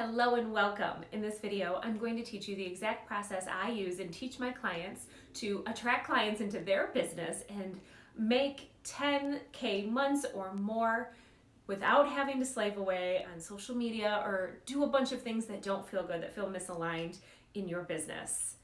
Hello and welcome. In this video, I'm going to teach you the exact process I use and teach my clients to attract clients into their business and make 10K months or more without having to slave away on social media or do a bunch of things that don't feel good, that feel misaligned in your business.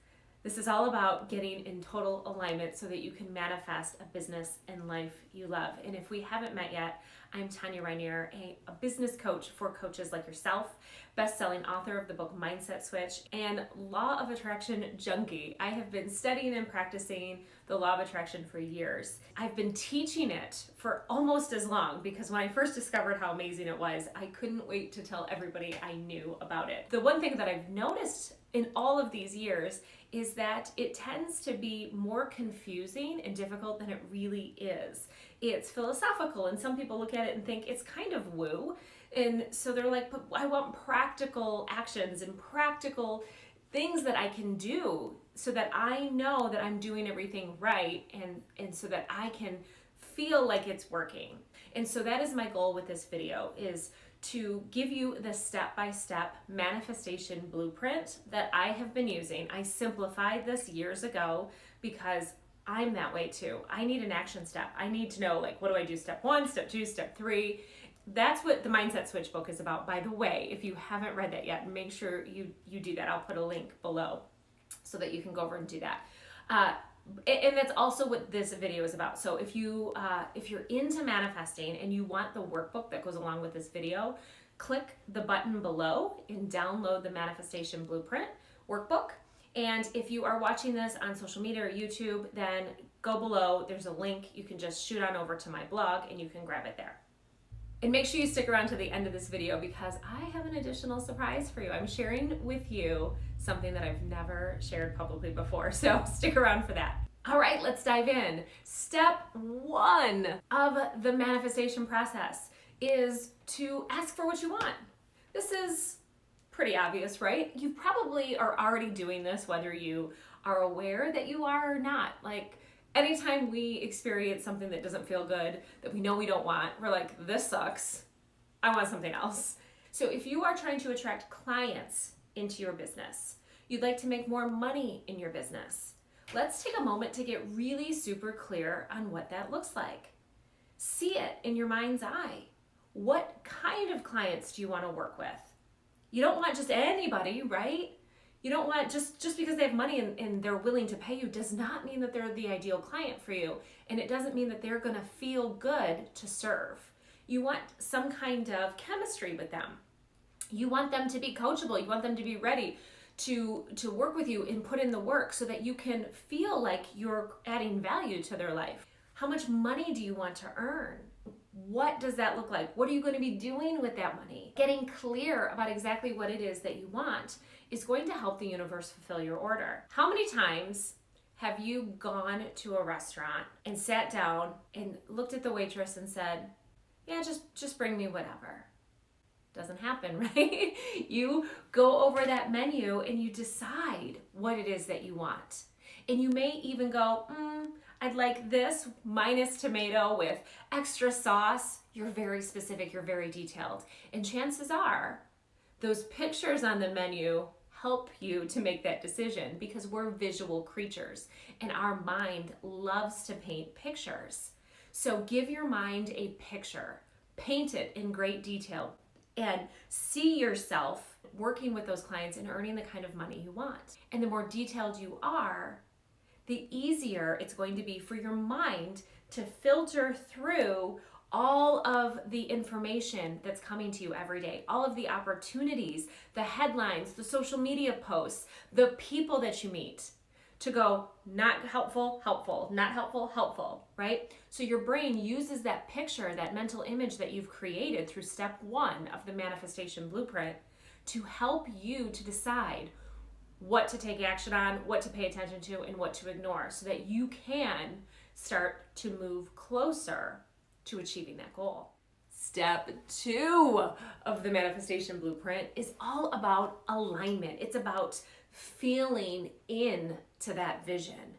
This is all about getting in total alignment so that you can manifest a business and life you love. And if we haven't met yet, I'm Tanya Rainier, a business coach for coaches like yourself, best-selling author of the book Mindset Switch, and Law of Attraction junkie. I have been studying and practicing the Law of Attraction for years. I've been teaching it for almost as long because when I first discovered how amazing it was, I couldn't wait to tell everybody I knew about it. The one thing that I've noticed in all of these years is that it tends to be more confusing and difficult than it really is. It's philosophical, and some people look at it and think it's kind of woo. And so they're like, but I want practical actions and practical things that I can do so that I know that I'm doing everything right and so that I can feel like it's working. And so that is my goal with this video, is to give you the step-by-step manifestation blueprint that I have been using. I simplified this years ago because I'm that way too. I need an action step. I need to know, like, what do I do? Step 1, step 2, step 3. That's what the Mindset Switch book is about. By the way, if you haven't read that yet, make sure you do that. I'll put a link below so that you can go over and do that. And that's also what this video is about. So if you're into manifesting and you want the workbook that goes along with this video, click the button below and download the Manifestation Blueprint workbook. And if you are watching this on social media or YouTube, then go below. There's a link. You can just shoot on over to my blog and you can grab it there. And make sure you stick around to the end of this video because I have an additional surprise for you. I'm sharing with you something that I've never shared publicly before, so stick around for that. All right, let's dive in. Step 1 of the manifestation process is to ask for what you want. This is pretty obvious, right? You probably are already doing this, whether you are aware that you are or not. Like, anytime we experience something that doesn't feel good, that we know we don't want, we're like, this sucks. I want something else. So if you are trying to attract clients into your business, you'd like to make more money in your business, let's take a moment to get really super clear on what that looks like. See it in your mind's eye. What kind of clients do you want to work with? You don't want just anybody, right? You don't want just because they have money and they're willing to pay you does not mean that they're the ideal client for you. And it doesn't mean that they're going to feel good to serve. You want some kind of chemistry with them. You want them to be coachable. You want them to be ready to work with you and put in the work so that you can feel like you're adding value to their life. How much money do you want to earn? What does that look like? What are you going to be doing with that money? Getting clear about exactly what it is that you want is going to help the universe fulfill your order. How many times have you gone to a restaurant and sat down and looked at the waitress and said, yeah, just bring me whatever? Doesn't happen, right? You go over that menu and you decide what it is that you want. And you may even go, I'd like this minus tomato with extra sauce. You're very specific, you're very detailed. And chances are those pictures on the menu help you to make that decision because we're visual creatures and our mind loves to paint pictures. So give your mind a picture, paint it in great detail, and see yourself working with those clients and earning the kind of money you want. And the more detailed you are, the easier it's going to be for your mind to filter through all of the information that's coming to you every day, all of the opportunities, the headlines, the social media posts, the people that you meet, to go, not helpful, helpful, not helpful, helpful, right? So your brain uses that picture, that mental image that you've created through step 1 of the manifestation blueprint to help you to decide what to take action on, what to pay attention to, and what to ignore so that you can start to move closer to achieving that goal. Step 2 of the manifestation blueprint is all about alignment. It's about feeling into that vision.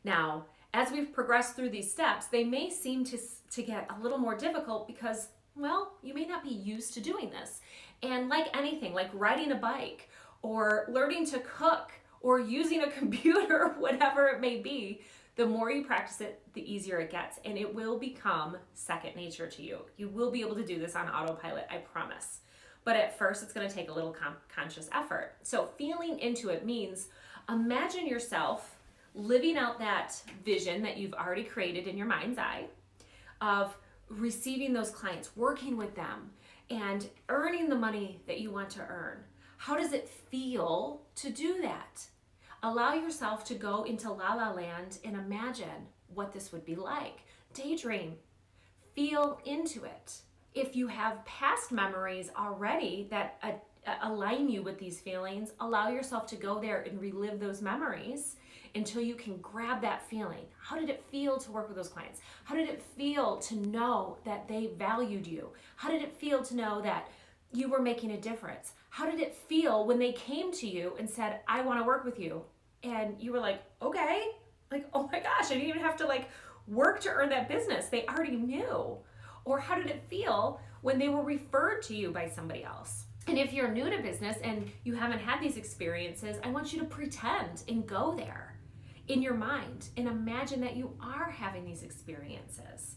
Now, as we've progressed through these steps, they may seem to get a little more difficult because, well, you may not be used to doing this. And like anything, like riding a bike or learning to cook or using a computer, whatever it may be, the more you practice it, the easier it gets, and it will become second nature to you. You will be able to do this on autopilot, I promise. But at first, it's going to take a little conscious effort. So feeling into it means imagine yourself living out that vision that you've already created in your mind's eye of receiving those clients, working with them, and earning the money that you want to earn. How does it feel to do that? Allow yourself to go into la la land and imagine what this would be like. Daydream. Feel into it. If you have past memories already that align you with these feelings, allow yourself to go there and relive those memories until you can grab that feeling. How did it feel to work with those clients? How did it feel to know that they valued you? How did it feel to know that you were making a difference? How did it feel when they came to you and said, I want to work with you? And you were like, okay, like, oh my gosh, I didn't even have to like work to earn that business. They already knew. Or how did it feel when they were referred to you by somebody else? And if you're new to business and you haven't had these experiences, I want you to pretend and go there in your mind and imagine that you are having these experiences.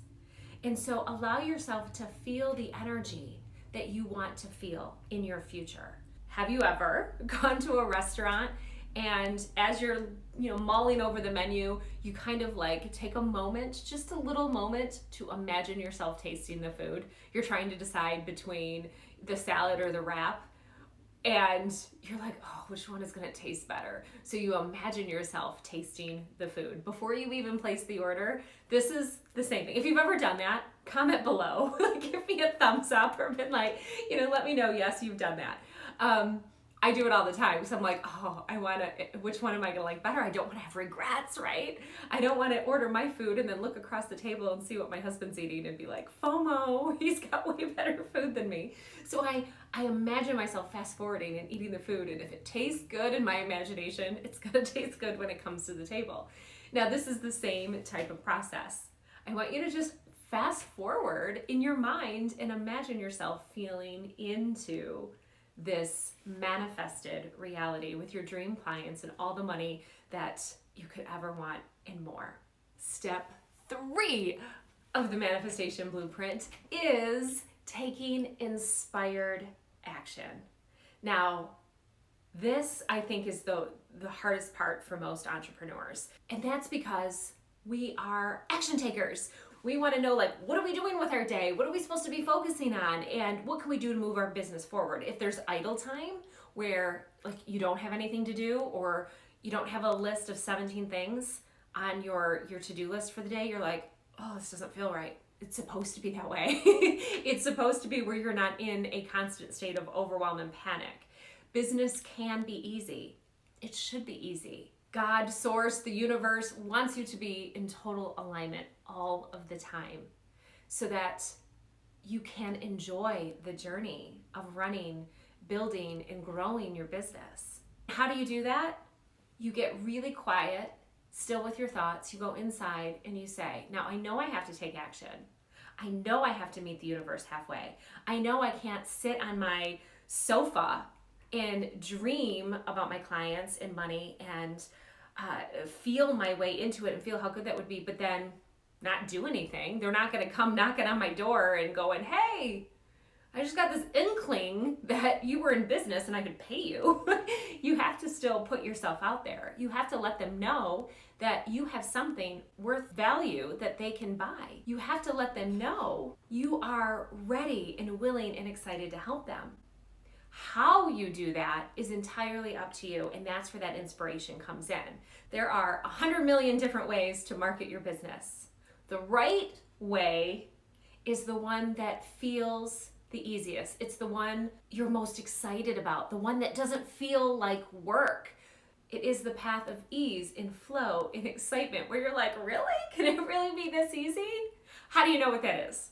And so allow yourself to feel the energy that you want to feel in your future. Have you ever gone to a restaurant and as you're, mulling over the menu, you kind of like take a moment, just a little moment to imagine yourself tasting the food. You're trying to decide between the salad or the wrap. And you're like, oh, which one is going to taste better? So you imagine yourself tasting the food before you even place the order. This is the same thing. If you've ever done that, comment below. Give me a thumbs up or been like, let me know, yes, you've done that. I do it all the time. So I'm like, oh, which one am I going to like better? I don't want to have regrets, right? I don't want to order my food and then look across the table and see what my husband's eating and be like, FOMO, he's got way better food than me. So I imagine myself fast forwarding and eating the food. And if it tastes good in my imagination, it's going to taste good when it comes to the table. Now, this is the same type of process. I want you to just fast forward in your mind and imagine yourself feeling into this manifested reality with your dream clients and all the money that you could ever want and more. Step 3 of the manifestation blueprint is taking inspired action. Now, this I think is the hardest part for most entrepreneurs, and that's because we are action takers. We want to know, like, what are we doing with our day? What are we supposed to be focusing on? And what can we do to move our business forward? If there's idle time where like you don't have anything to do or you don't have a list of 17 things on your to-do list for the day, you're like, oh, this doesn't feel right. It's supposed to be that way. It's supposed to be where you're not in a constant state of overwhelm and panic. Business can be easy. It should be easy. God, source, the universe wants you to be in total alignment all of the time so that you can enjoy the journey of running, building, and growing your business. How do you do that? You get really quiet, still with your thoughts. You go inside and you say, now I know I have to take action. I know I have to meet the universe halfway. I know I can't sit on my sofa and dream about my clients and money and feel my way into it and feel how good that would be, but then not do anything. They're not going to come knocking on my door and going, hey, I just got this inkling that you were in business and I could pay you. You have to still put yourself out there. You have to let them know that you have something worth value that they can buy. You have to let them know you are ready and willing and excited to help them. How you do that is entirely up to you, and that's where that inspiration comes in. There are 100 million different ways to market your business. The right way is the one that feels the easiest. It's the one you're most excited about, the one that doesn't feel like work. It is the path of ease and flow and excitement where you're like, really? Can it really be this easy? How do you know what that is?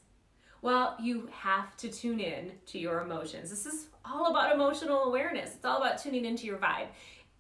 Well, you have to tune in to your emotions. This is all about emotional awareness. It's all about tuning into your vibe.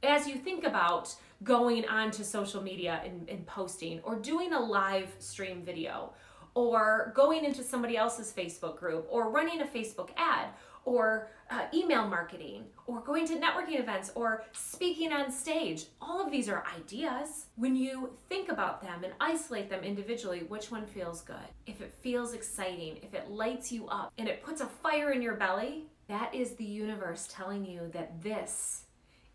As you think about going onto social media and posting or doing a live stream video or going into somebody else's Facebook group or running a Facebook ad or email marketing, or going to networking events, or speaking on stage. All of these are ideas. When you think about them and isolate them individually, which one feels good? If it feels exciting, if it lights you up, and it puts a fire in your belly, that is the universe telling you that this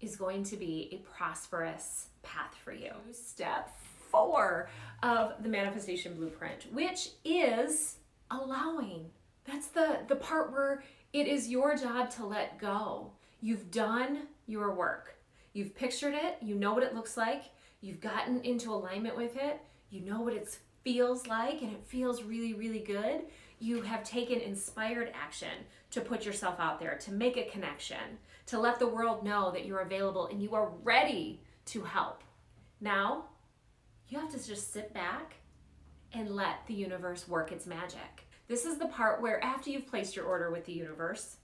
is going to be a prosperous path for you. Step 4 of the manifestation blueprint, which is allowing. That's the part where it is your job to let go. You've done your work. You've pictured it. You know what it looks like. You've gotten into alignment with it. You know what it feels like, and it feels really, really good. You have taken inspired action to put yourself out there, to make a connection, to let the world know that you're available and you are ready to help. Now, you have to just sit back and let the universe work its magic. This is the part where after you've placed your order with the universe,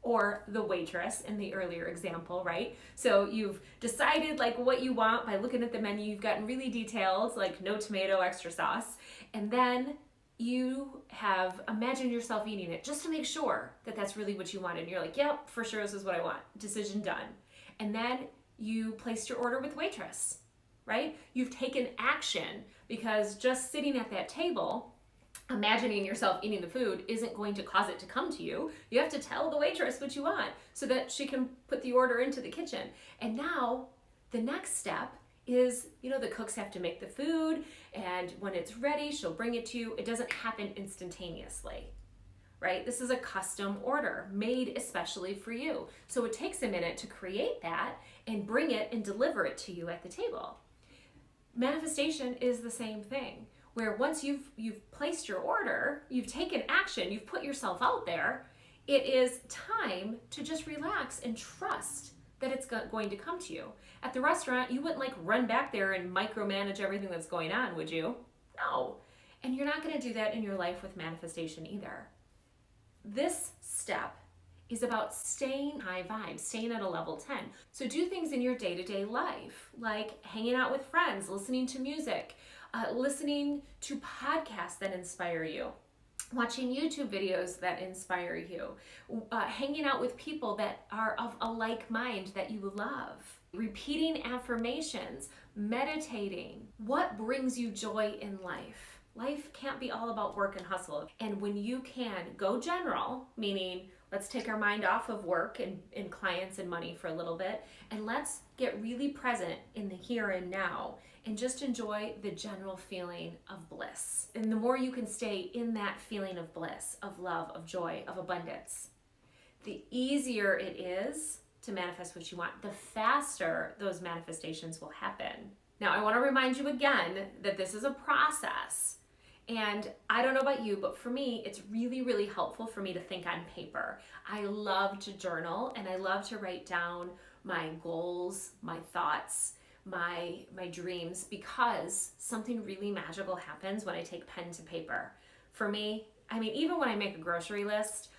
or the waitress in the earlier example, right? So you've decided like what you want by looking at the menu, you've gotten really detailed, like no tomato, extra sauce, and then you have imagined yourself eating it just to make sure that that's really what you wanted. And you're like, yep, for sure this is what I want. Decision done. And then you placed your order with the waitress, right? You've taken action, because just sitting at that table imagining yourself eating the food isn't going to cause it to come to you. You have to tell the waitress what you want so that she can put the order into the kitchen. And now the next step is, the cooks have to make the food, and when it's ready, she'll bring it to you. It doesn't happen instantaneously, right? This is a custom order made especially for you. So it takes a minute to create that and bring it and deliver it to you at the table. Manifestation is the same thing, where once you've placed your order, you've taken action, you've put yourself out there, it is time to just relax and trust that it's going to come to you. At the restaurant, you wouldn't like run back there and micromanage everything that's going on, would you? No. And you're not going to do that in your life with manifestation either. This step is about staying high vibe, staying at a level 10. So do things in your day-to-day life, like hanging out with friends, listening to music, listening to podcasts that inspire you, watching YouTube videos that inspire you, hanging out with people that are of a like mind that you love, repeating affirmations, meditating. What brings you joy in life? Life can't be all about work and hustle. And when you can go general, meaning let's take our mind off of work and clients and money for a little bit, and let's get really present in the here and now and just enjoy the general feeling of bliss. And the more you can stay in that feeling of bliss, of love, of joy, of abundance, the easier it is to manifest what you want, the faster those manifestations will happen. Now, I want to remind you again that this is a process. And I don't know about you, but for me, it's really, really helpful for me to think on paper. I love to journal, and I love to write down my goals, my thoughts, my dreams, because something really magical happens when I take pen to paper. For me, even when I make a grocery list,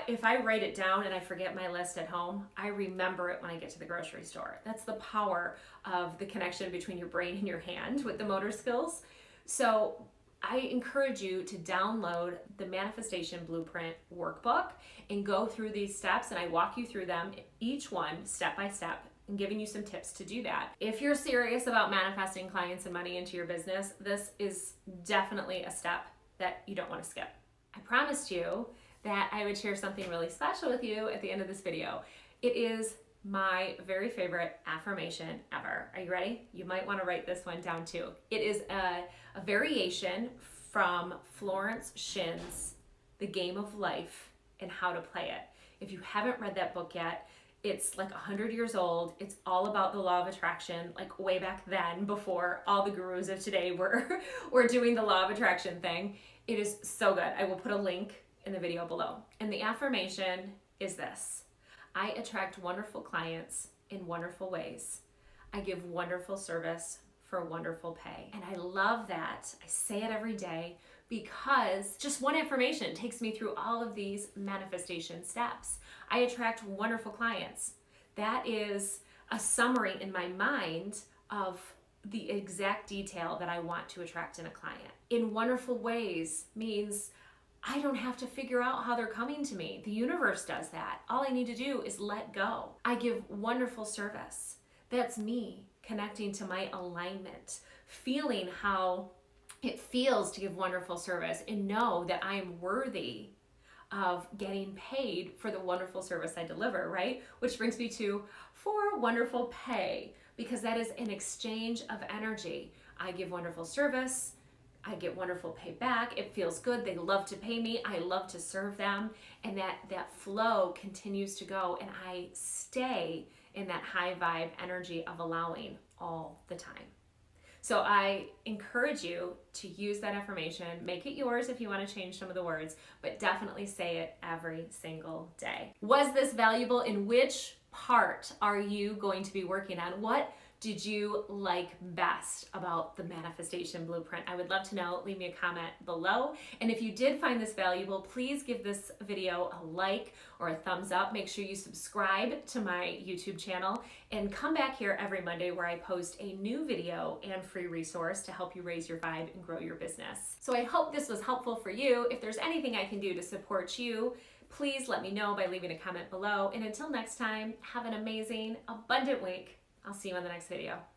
if I write it down and I forget my list at home, I remember it when I get to the grocery store. That's the power of the connection between your brain and your hand with the motor skills. So I encourage you to download the Manifestation Blueprint workbook and go through these steps, and I walk you through them, each one step by step, and giving you some tips to do that. If you're serious about manifesting clients and money into your business, this is definitely a step that you don't want to skip. I promised you that I would share something really special with you at the end of this video. It is my very favorite affirmation ever. Are you ready? You might want to write this one down too. It is a variation from Florence Shin's The Game of Life and How to Play It. If you haven't read that book yet, it's like 100 years old. It's all about the law of attraction, like way back then, before all the gurus of today were doing the law of attraction thing. It is so good. I will put a link in the video below. And the affirmation is this: I attract wonderful clients in wonderful ways. I give wonderful service for wonderful pay. And I love that. I say it every day because just one affirmation takes me through all of these manifestation steps. I attract wonderful clients. That is a summary in my mind of the exact detail that I want to attract in a client. In wonderful ways means I don't have to figure out how they're coming to me. The universe does that. All I need to do is let go. I give wonderful service. That's me connecting to my alignment, feeling how it feels to give wonderful service and know that I am worthy of getting paid for the wonderful service I deliver, right? Which brings me to for wonderful pay, because that is an exchange of energy. I give wonderful service, I get wonderful pay back. It feels good. They love to pay me. I love to serve them. And that flow continues to go, and I stay in that high vibe energy of allowing all the time. So I encourage you to use that affirmation, make it yours if you want to change some of the words, but definitely say it every single day. Was this valuable? In which part are you going to be working on? What did you like best about the manifestation blueprint? I would love to know. Leave me a comment below. And if you did find this valuable, please give this video a like or a thumbs up. Make sure you subscribe to my YouTube channel and come back here every Monday where I post a new video and free resource to help you raise your vibe and grow your business. So I hope this was helpful for you. If there's anything I can do to support you, please let me know by leaving a comment below. And until next time, have an amazing, abundant week. I'll see you in the next video.